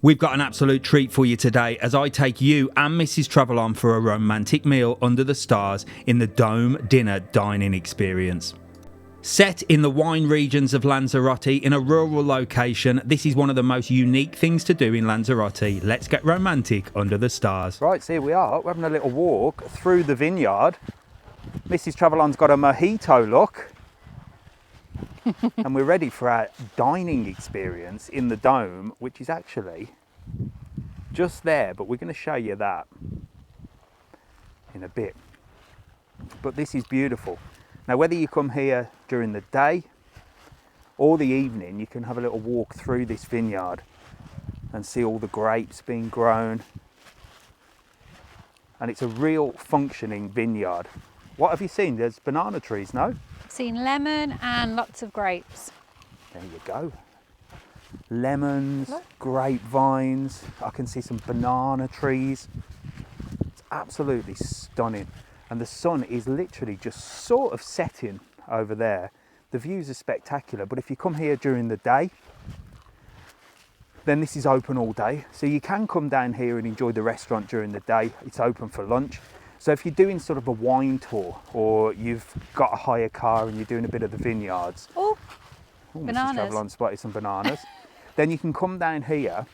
We've got an absolute treat for you today as I take you and Mrs TravelON for a romantic meal under the stars in the Dome Dinner dining experience. Set in the wine regions of Lanzarote in a rural location, this is one of the most unique things to do in Lanzarote. Let's get romantic under the stars. Right, so here we are. We're having a little walk through the vineyard. Mrs TravelON's got a mojito look. And we're ready for our dining experience in the dome, which is actually just there, but we're going to show you that in a bit. But this is beautiful. Now, whether you come here during the day or the evening, you can have a little walk through this vineyard and see all the grapes being grown. And it's a real functioning vineyard. What have you seen? There's banana trees, no? Seen lemon and lots of grapes. There you go. Lemons, grapevines. I can see some banana trees. It's absolutely stunning. And the sun is literally just sort of setting over there. The views are spectacular. But if you come here during the day, then this is open all day. So you can come down here and enjoy the restaurant during the day. It's open for lunch. So if you're doing sort of a wine tour, or you've got a hire car and you're doing a bit of the vineyards, Bananas. Mrs TravelON spotted some bananas, then you can come down here,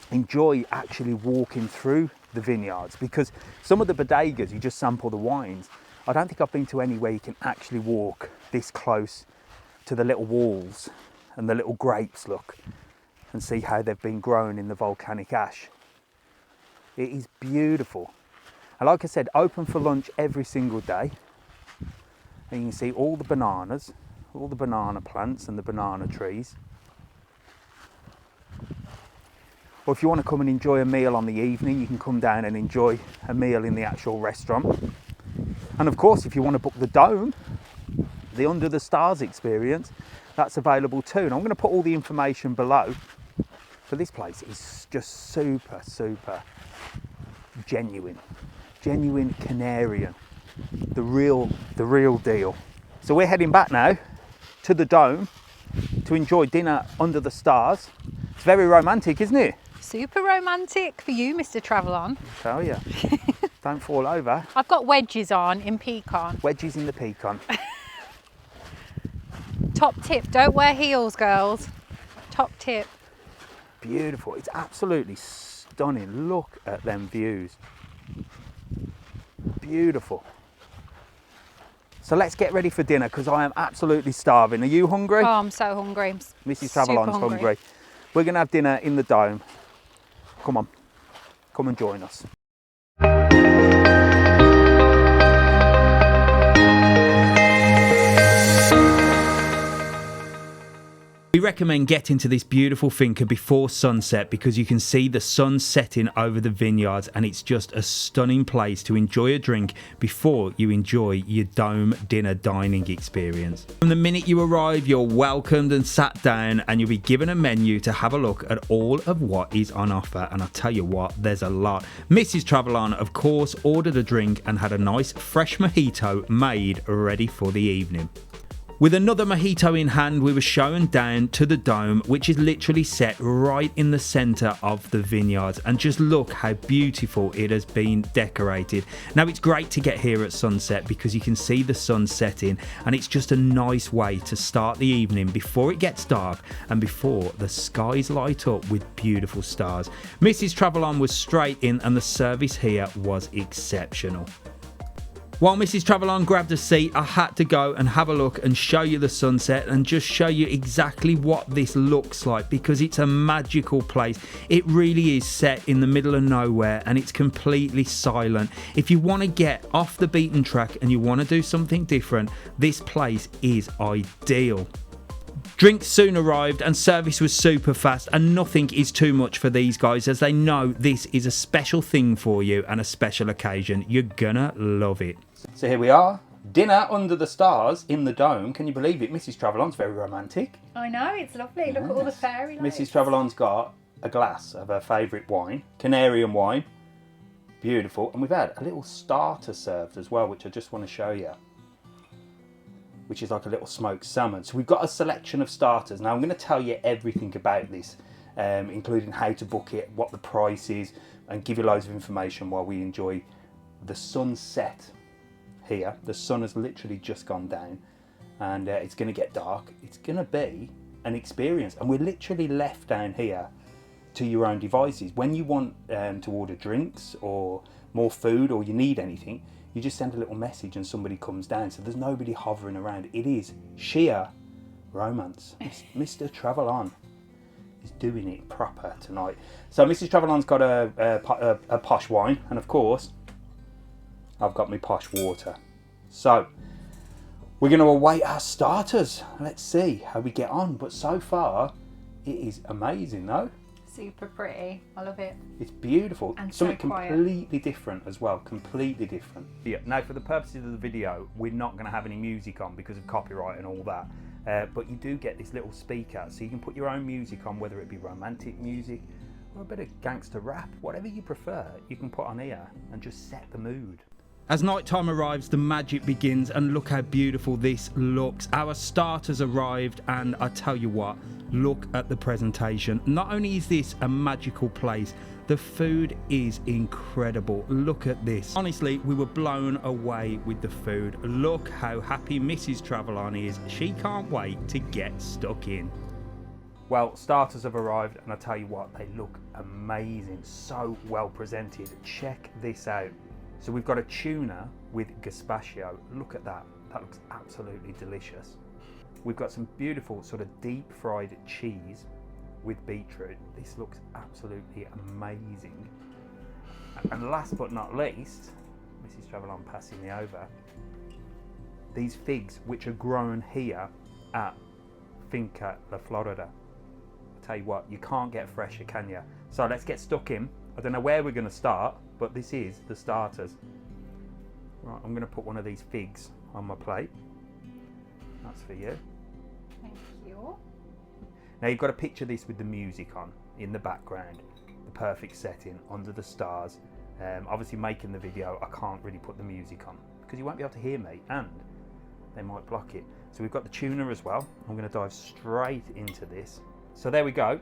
enjoy actually walking through the vineyards, because some of the bodegas, you just sample the wines. I don't think I've been to anywhere you can actually walk this close to the little walls and the little grapes, look, and see how they've been grown in the volcanic ash. It is beautiful. And like I said, open for lunch every single day. And you can see all the bananas, all the banana plants and the banana trees. Or if you want to come and enjoy a meal on the evening, you can come down and enjoy a meal in the actual restaurant. And of course, if you want to book the dome, the Under the Stars experience, that's available too. And I'm going to put all the information below. But this place is just super, super genuine Canarian, the real deal. So we're heading back now to the dome to enjoy dinner under the stars. It's very romantic, isn't it? Super romantic for you, Mr TravelON. I tell you, don't fall over. I've got wedges on in pecan. Wedges in the pecan. Top tip, don't wear heels, girls. Top tip. Beautiful. It's absolutely stunning. Look at them views. Beautiful. So let's get ready for dinner, because I am absolutely starving. Are you hungry? Oh, I'm so hungry. Mrs TravelON's hungry. We're going to have dinner in the dome. Come on, come and join us. We recommend getting to this beautiful finca before sunset, because you can see the sun setting over the vineyards, and it's just a stunning place to enjoy a drink before you enjoy your dome dinner dining experience. From the minute you arrive, you're welcomed and sat down, and you'll be given a menu to have a look at all of what is on offer. And I'll tell you what, there's a lot. Mrs TravelON, of course, ordered a drink and had a nice fresh mojito made ready for the evening. With another mojito in hand, we were shown down to the dome, which is literally set right in the centre of the vineyards. And just look how beautiful it has been decorated. Now, it's great to get here at sunset because you can see the sun setting, and it's just a nice way to start the evening before it gets dark and before the skies light up with beautiful stars. Mrs TravelON was straight in, and the service here was exceptional. While Mrs TravelON grabbed a seat, I had to go and have a look and show you the sunset and just show you exactly what this looks like, because it's a magical place. It really is set in the middle of nowhere, and it's completely silent. If you want to get off the beaten track and you want to do something different, this place is ideal. Drinks soon arrived and service was super fast, and nothing is too much for these guys, as they know this is a special thing for you and a special occasion. You're gonna love it. So here we are, dinner under the stars in the dome. Can you believe it? Mrs TravelON's very romantic. I know, it's lovely. Look at all the fairy lights. Mrs TravelON's got a glass of her favourite wine, Canarian wine. Beautiful. And we've had a little starter served as well, which I just want to show you, which is like a little smoked salmon. So we've got a selection of starters. Now I'm going to tell you everything about this including how to book it, what the price is, and give you loads of information while we enjoy the sunset here. The sun has literally just gone down, and it's going to get dark. It's going to be an experience, and we're literally left down here to your own devices. When you want to order drinks or more food, or you need anything, you just send a little message and somebody comes down. So there's nobody hovering around. It is sheer romance. Mr TravelON is doing it proper tonight. So Mrs TravelOn's got a posh wine, and of course I've got my posh water. So we're going to await our starters. Let's see how we get on. But so far it is amazing though. Super pretty. I love it. It's beautiful. And something so quiet. completely different as well. Completely different. Yeah. Now, for the purposes of the video, we're not going to have any music on because of copyright and all that. But you do get this little speaker, so you can put your own music on, whether it be romantic music or a bit of gangster rap, whatever you prefer. You can put on here and just set the mood. As nighttime arrives, the magic begins, and look how beautiful this looks. Our starters arrived, and I tell you what, look at the presentation. Not only is this a magical place, the food is incredible. Look at this. Honestly, we were blown away with the food. Look how happy Mrs TravelOn is. She can't wait to get stuck in. Well, starters have arrived, and I tell you what, they look amazing. So well presented. Check this out. So we've got a tuna with gazpacho. Look at that. That looks absolutely delicious. We've got some beautiful sort of deep fried cheese with beetroot. This looks absolutely amazing. And last but not least, Mrs TravelOn passing me over, these figs which are grown here at Finca La Florida. I tell you what, you can't get fresher, can you? So let's get stuck in. I don't know where we're going to start, but this is the starters. Right, I'm going to put one of these figs on my plate. That's for you. Thank you. Now you've got to picture this with the music on in the background, the perfect setting under the stars. Obviously making the video, I can't really put the music on because you won't be able to hear me and they might block it. So we've got the tuna as well. I'm going to dive straight into this. So there we go.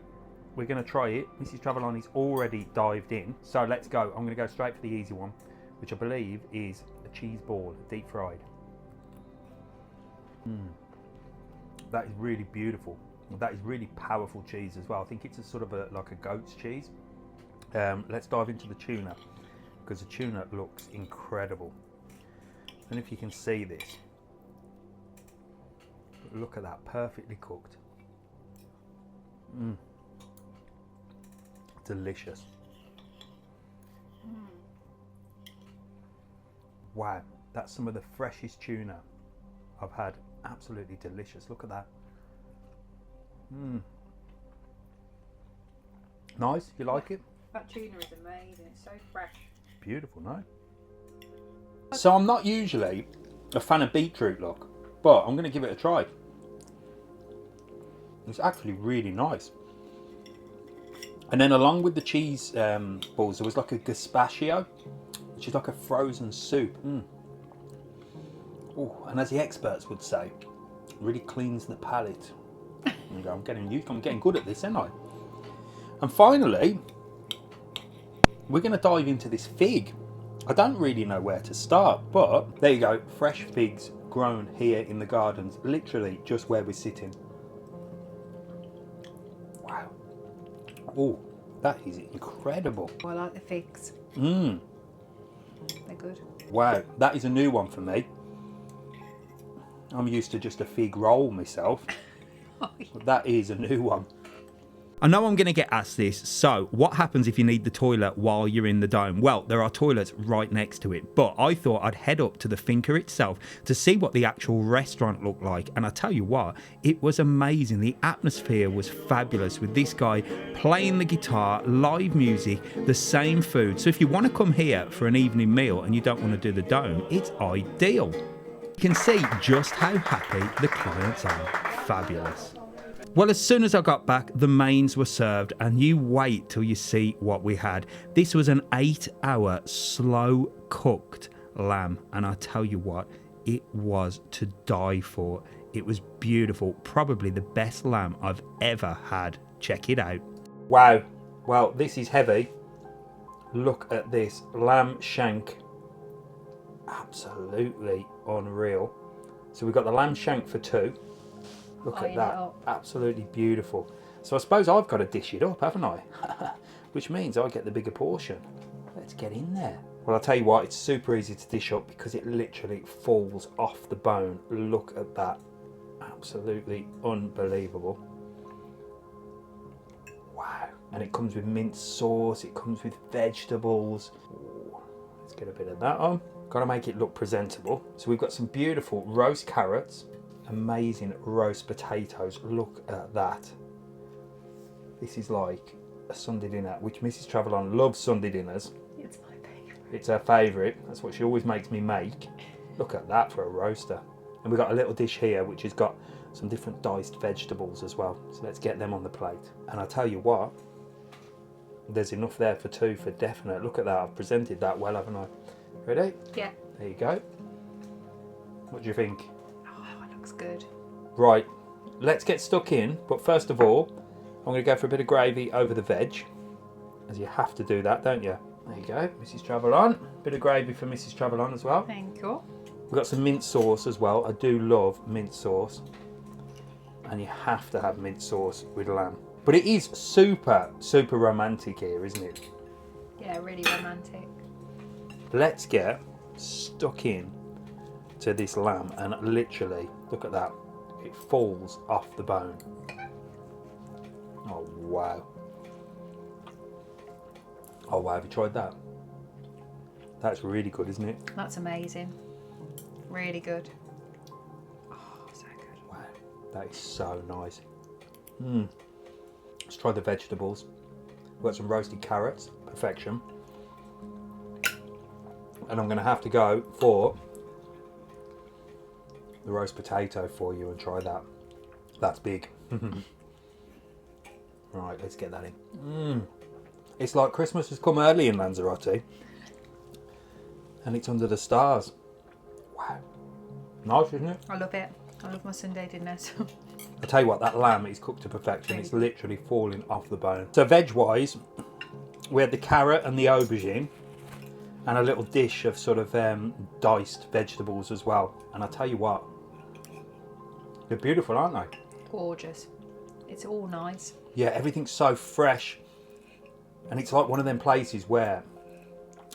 We're going to try it. Mrs TravelOn is already dived in. So let's go. I'm going to go straight for the easy one, which I believe is a cheese ball, deep fried. That is really beautiful. That is really powerful cheese as well. I think it's a sort of like a goat's cheese. Let's dive into the tuna because the tuna looks incredible. And if you can see this, look at that, perfectly cooked. Delicious. Wow, that's some of the freshest tuna I've had. Absolutely delicious. Look at that. Nice. You like it? That tuna is amazing. It's so fresh. Beautiful, no? So I'm not usually a fan of beetroot, look, but I'm going to give it a try. It's actually really nice. And then along with the cheese balls, there was like a gazpacho, which is like a frozen soup. Ooh, and as the experts would say, really cleans the palate. I'm getting good at this, aren't I? And finally, we're going to dive into this fig. I don't really know where to start, but there you go, fresh figs grown here in the gardens, literally just where we're sitting. Wow. Oh, that is incredible. Oh, I like the figs. Mmm. They're good. Wow, that is a new one for me. I'm used to just a fig roll myself. Oh, yeah. But that is a new one. I know I'm going to get asked this, so what happens if you need the toilet while you're in the dome? Well, there are toilets right next to it, but I thought I'd head up to the finca itself to see what the actual restaurant looked like, and I tell you what, it was amazing. The atmosphere was fabulous with this guy playing the guitar, live music, the same food. So if you want to come here for an evening meal and you don't want to do the dome, it's ideal. You can see just how happy the clients are. Fabulous. Well, as soon as I got back, the mains were served, and you wait till you see what we had. This was an 8-hour slow cooked lamb, and I tell you what, it was to die for. It was beautiful, probably the best lamb I've ever had. Check it out. Wow. Well, this is heavy. Look at this lamb shank. Absolutely unreal. So we've got the lamb shank for 2. Look at that. Absolutely beautiful. So I suppose I've got to dish it up, haven't I? Which means I get the bigger portion. Let's get in there. Well, I'll tell you what, it's super easy to dish up because it literally falls off the bone. Look at that. Absolutely unbelievable. Wow. And it comes with minced sauce, it comes with vegetables. Ooh, let's get a bit of that on. Got to make it look presentable. So we've got some beautiful roast carrots, amazing roast potatoes. Look at that. This is like a Sunday dinner, which Mrs TravelON loves Sunday dinners. It's my favourite. It's her favourite. That's what she always makes me make. Look at that for a roaster. And we've got a little dish here which has got some different diced vegetables as well. So let's get them on the plate. And I tell you what, there's enough there for 2 for definite. Look at that. I've presented that well, haven't I? Ready? Yeah. There you go. What do you think? Oh, it looks good. Right, let's get stuck in. But first of all, I'm going to go for a bit of gravy over the veg, as you have to do that, don't you? There you go, Mrs TravelON. Bit of gravy for Mrs TravelON as well. Thank you. We've got some mint sauce as well. I do love mint sauce. And you have to have mint sauce with lamb. But it is super, super romantic here, isn't it? Yeah, really romantic. Let's get stuck in to this lamb and literally, look at that. It falls off the bone. Oh, wow. Oh, wow, have you tried that? That's really good, isn't it? That's amazing. Really good. Oh, so good. Wow, that is so nice. Let's try the vegetables. We've got some roasted carrots, perfection. And I'm going to have to go for the roast potato for you and try that. That's big. Right, let's get that in. It's like Christmas has come early in Lanzarote. And it's under the stars. Wow. Nice, isn't it? I love it. I love my Sunday dinners. I tell you what, that lamb is cooked to perfection. It's literally falling off the bone. So veg-wise, we had the carrot and the aubergine. And a little dish of sort of diced vegetables as well. And I tell you what, they're beautiful, aren't they? Gorgeous. It's all nice. Yeah, everything's so fresh. And it's like one of them places where,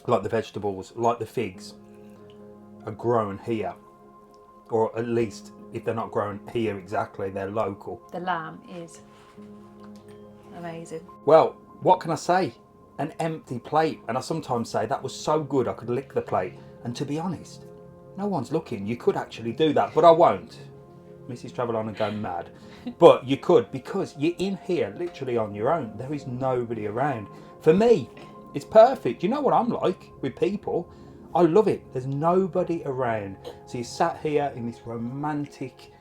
like the vegetables, like the figs, are grown here. Or at least, if they're not grown here exactly, they're local. The lamb is amazing. Well, what can I say? An empty plate. And I sometimes say that was so good I could lick the plate. And to be honest, no one's looking. You could actually do that, but I won't. Mrs TravelON and go mad. But you could, because you're in here literally on your own. There is nobody around. For me, it's perfect. You know what I'm like with people? I love it. There's nobody around. So you sat here in this romantic,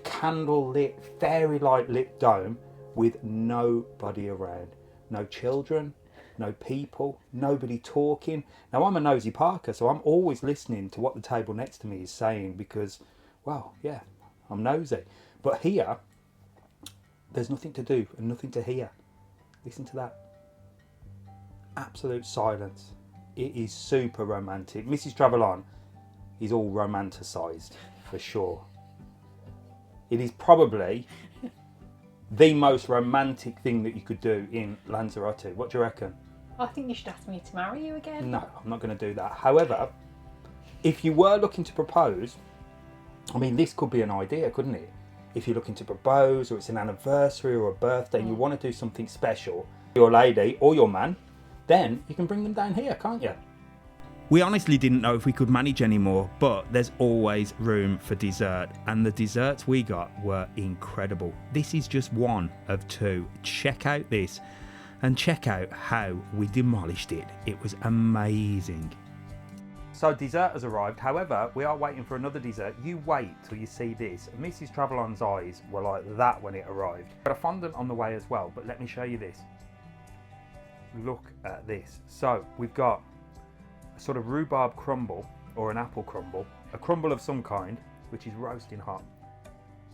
candle-lit, fairy-light lit dome with nobody around. No children, no people, nobody talking. Now, I'm a nosy Parker, so I'm always listening to what the table next to me is saying because, well, yeah, I'm nosy. But here, there's nothing to do and nothing to hear. Listen to that. Absolute silence. It is super romantic. Mrs TravelON is all romanticised, for sure. It is probably the most romantic thing that you could do in Lanzarote. What do you reckon? I think you should ask me to marry you again. No, I'm not going to do that. However, if you were looking to propose, I mean, this could be an idea, couldn't it? If you're looking to propose, or it's an anniversary or a birthday, and you want to do something special, your lady or your man, then you can bring them down here, can't you? We honestly didn't know if we could manage anymore, but there's always room for dessert, and the desserts we got were incredible. This is just one of 2. Check out this, and check out how we demolished it. It was amazing. So dessert has arrived. However, we are waiting for another dessert. You wait till you see this. Mrs TravelON's eyes were like that when it arrived. Got a fondant on the way as well, but let me show you this. Look at this. So we've got a sort of rhubarb crumble or an apple crumble, a crumble of some kind, which is roasting hot,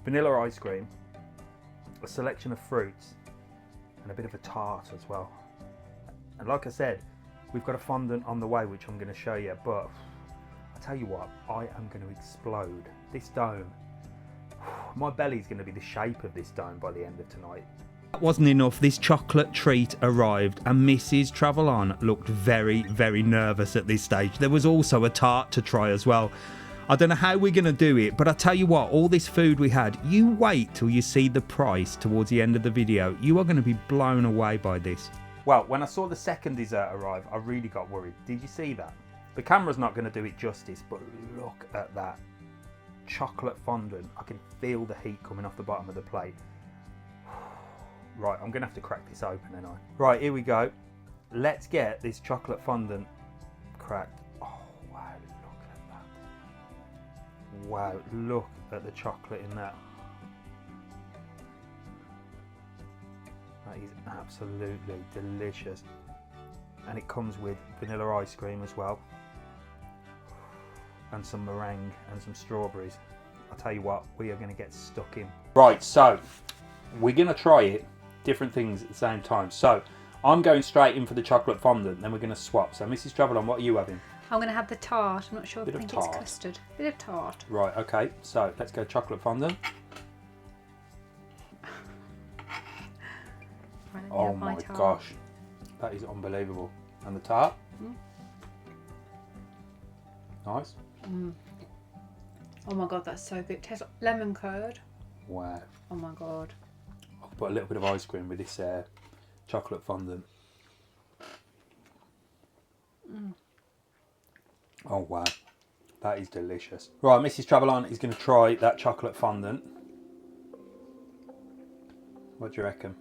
vanilla ice cream, a selection of fruits, and a bit of a tart as well. And like I said, we've got a fondant on the way, which I'm going to show you, but I tell you what, I am going to explode. This dome, my belly's going to be the shape of this dome by the end of tonight. That wasn't enough. This chocolate treat arrived and Mrs TravelON looked very, very nervous at this stage. There was also a tart to try as well. I don't know how we're going to do it, but I tell you what, all this food we had, you wait till you see the price towards the end of the video. You are going to be blown away by this. Well, when I saw the second dessert arrive, I really got worried. Did you see that? The camera's not going to do it justice, but look at that. Chocolate fondant. I can feel the heat coming off the bottom of the plate. Right, I'm going to have to crack this open, ain't I? Right, here we go. Let's get this chocolate fondant cracked. Oh, wow, look at that. Wow, look at the chocolate in that. That is absolutely delicious. And it comes with vanilla ice cream as well. And some meringue and some strawberries. I'll tell you what, we are going to get stuck in. Right, so we're going to try it. Different things at the same time. So I'm going straight in for the chocolate fondant, then we're going to swap. So Mrs TravelON, what are you having? I'm going to have the tart. I'm not sure if I think it's tart. custard. Bit of tart. Right, okay. So let's go chocolate fondant. Right, Oh my gosh, that is unbelievable. And the tart? Nice. Oh my god, that's so good. It tastes like lemon curd. Wow. Oh my god. I'll put a little bit of ice cream with this chocolate fondant. Oh wow, that is delicious. Right, Mrs TravelON is going to try that chocolate fondant. What do you reckon?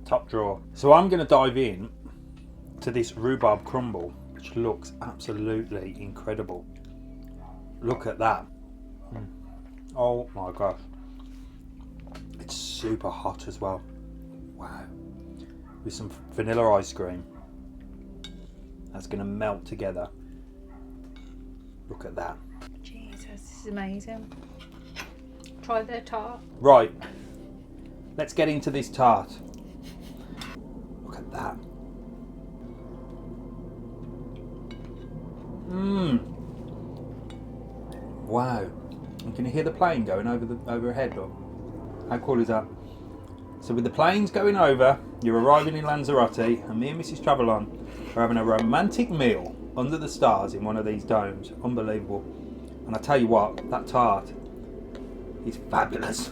Top drawer. So I'm going to dive in to this rhubarb crumble, which looks absolutely incredible. Look at that. Oh my gosh. It's super hot as well. Wow. With some vanilla ice cream. That's going to melt together. Look at that. Jesus, this is amazing. Try the tart. Right. Let's get into this tart. Look at that. Wow. And can you hear the plane going overhead? Look. How cool is that? So with the planes going over, you're arriving in Lanzarote, and me and Mrs TravelON are having a romantic meal under the stars in one of these domes. Unbelievable. And I tell you what, that tart is fabulous.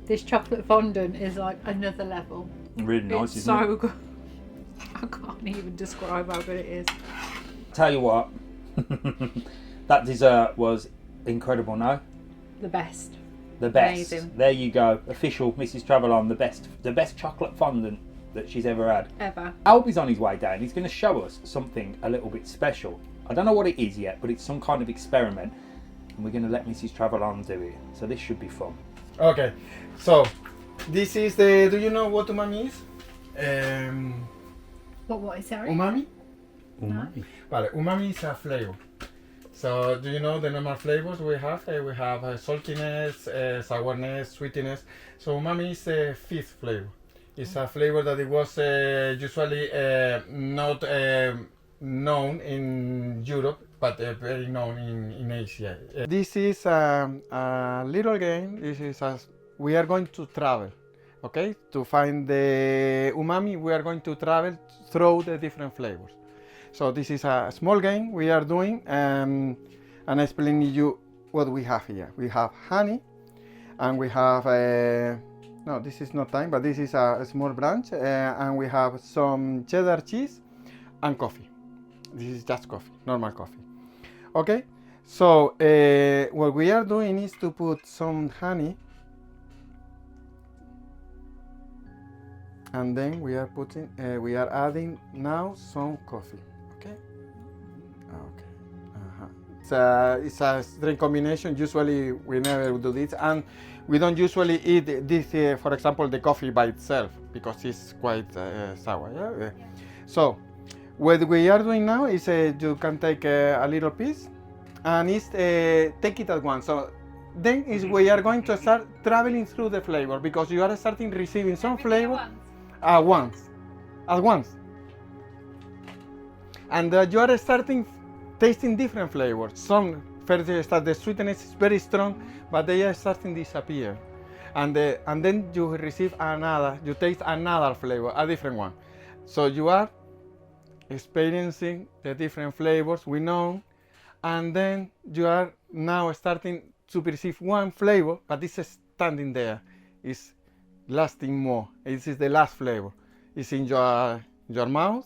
This chocolate fondant is like another level. Really nice, It's isn't it? so good. I can't even describe how good it is. Tell you what, that dessert was incredible, no? The best. The best. Amazing. There you go. Official Mrs TravelON, the best chocolate fondant that she's ever had. Ever. Albie's on his way down. He's going to show us something a little bit special. I don't know what it is yet, but it's some kind of experiment, and we're going to let Mrs TravelON do it. So this should be fun. Okay, so this is the. Do you know what umami is? What is sorry? Umami? Umami. Vale, umami is a flavor. So do you know the normal flavors we have? We have saltiness, sourness, sweetness. So umami is the fifth flavor. It's a flavor that it was usually not known in Europe, but very known in Asia. This is a little game. This is we are going to travel, okay? To find the umami, we are going to travel through the different flavors. So this is a small game we are doing, and I'm explaining you what we have here. We have honey, and we have no, this is not time, but this is a small branch, and we have some cheddar cheese and coffee. This is just coffee, normal coffee. Okay, so what we are doing is to put some honey, and then we are adding now some coffee. Okay. Okay. It's a drink combination. Usually we never do this, and we don't usually eat this. For example, the coffee by itself because it's quite sour. Yeah? So what we are doing now is you can take a little piece, and it's take it at once. So then is we are going to start traveling through the flavor, because you are starting receiving some flavor at once. And you are starting tasting different flavors. Some first start, the sweetness is very strong, but they are starting to disappear. And then you receive another, you taste another flavor, a different one. So you are experiencing the different flavors we know, and then you are now starting to perceive one flavor, but it's standing there, it's lasting more. This is the last flavor. It's in your mouth,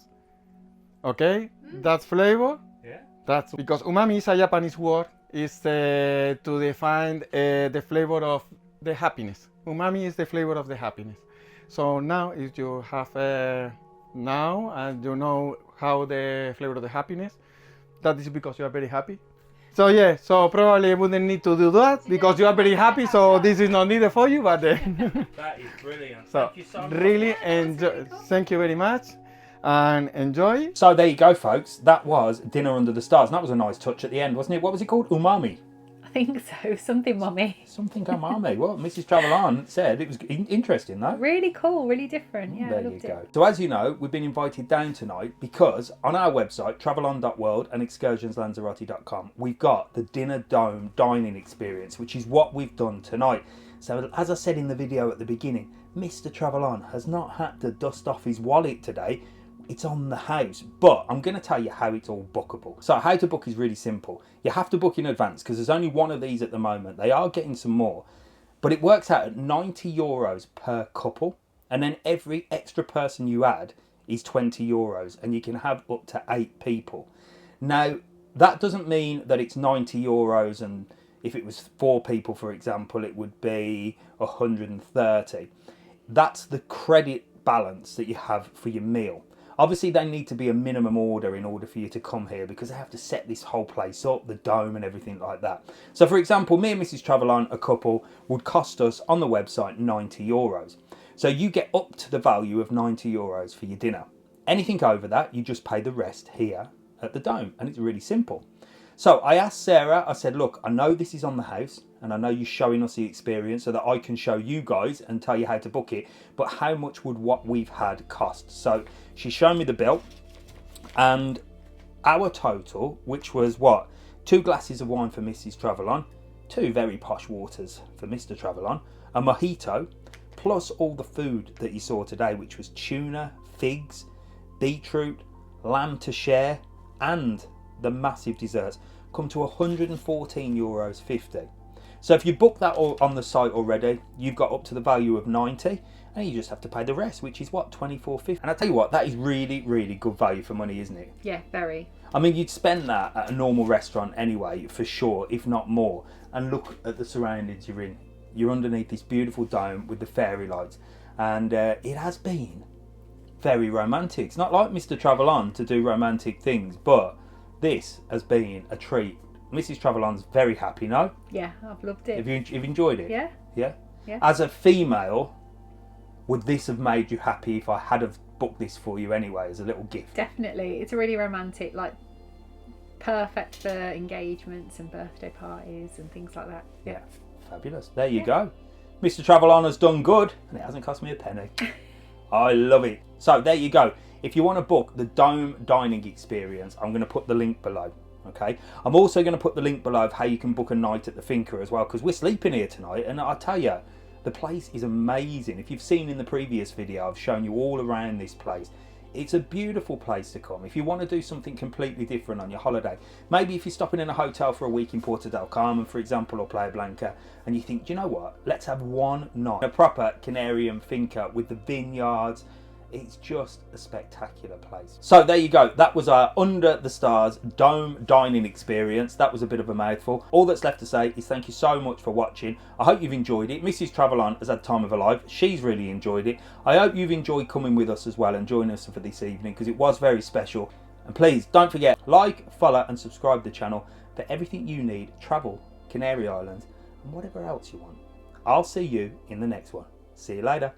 okay? That flavor, that's because umami is a Japanese word, is to define the flavor of the happiness. Umami is the flavor of the happiness. So now if you have now and you know how the flavor of the happiness, that is because you are very happy. So yeah, so probably you wouldn't need to do that because you are very happy, so this is not needed for you, but that is brilliant. So thank you so much. Really enjoy, thank you very much and enjoy. So there you go, folks. That was Dinner Under the Stars. And that was a nice touch at the end, wasn't it? What was it called? Umami? I think so. Something mummy. Something umami. Well, Mrs TravelON said it was interesting, though. Really cool, really different. Yeah, There I you loved go. it. So as you know, we've been invited down tonight because on our website, travelon.world and excursionslanzarote.com, we've got the Dinner Dome Dining Experience, which is what we've done tonight. So as I said in the video at the beginning, Mr TravelON has not had to dust off his wallet today. It's on the house, but I'm going to tell you how it's all bookable. So how to book is really simple. You have to book in advance because there's only one of these at the moment. They are getting some more, but it works out at €90 per couple, and then every extra person you add is €20, and you can have up to 8 people. Now that doesn't mean that it's €90, and if it was 4 people, for example, it would be 130. That's the credit balance that you have for your meal. Obviously, they need to be a minimum order in order for you to come here because they have to set this whole place up, the dome and everything like that. So, for example, me and Mrs TravelON, a couple, would cost us on the website €90. So you get up to the value of €90 for your dinner. Anything over that, you just pay the rest here at the dome, and it's really simple. So I asked Sarah, I said, look, I know this is on the house and I know you're showing us the experience so that I can show you guys and tell you how to book it, but how much would what we've had cost? So she showed me the bill, and our total, which was what? 2 glasses of wine for Mrs TravelON, 2 very posh waters for Mr TravelON, a mojito, plus all the food that you saw today, which was tuna, figs, beetroot, lamb to share, and the massive desserts, come to €114.50. So if you book that on the site already, you've got up to the value of 90, and you just have to pay the rest, which is what, €24.50. And I tell you what, that is really, really good value for money, isn't it? Yeah, very. I mean, you'd spend that at a normal restaurant anyway, for sure, if not more. And look at the surroundings you're in. You're underneath this beautiful dome with the fairy lights, and it has been very romantic. It's not like Mr TravelON to do romantic things, but this has been a treat. Mrs TravelON's very happy, no? Yeah, I've loved it. Have you enjoyed it? Yeah. Yeah? Yeah. As a female, would this have made you happy if I had have booked this for you anyway as a little gift? Definitely. It's a really romantic, like perfect for engagements and birthday parties and things like that. Yeah. Fabulous. There you go. Mr TravelON has done good, and it hasn't cost me a penny. I love it. So there you go. If you want to book the Dome Dining Experience, I'm going to put the link below. Okay. I'm also going to put the link below of how you can book a night at the Finca as well, because we're sleeping here tonight, and I tell you, the place is amazing. If you've seen in the previous video, I've shown you all around this place. It's a beautiful place to come. If you want to do something completely different on your holiday, maybe if you're stopping in a hotel for a week in Porto del Carmen, for example, or Playa Blanca, and you think, do you know what, let's have one night, a proper Canarian finca with the vineyards. It's just a spectacular place. So there you go. That was our Under the Stars Dome Dining Experience. That was a bit of a mouthful. All that's left to say is thank you so much for watching. I hope you've enjoyed it. Mrs TravelON has had time of her life. She's really enjoyed it. I hope you've enjoyed coming with us as well and joining us for this evening, because it was very special. And please don't forget, like, follow and subscribe to the channel for everything you need, travel, Canary Islands, and whatever else you want. I'll see you in the next one. See you later.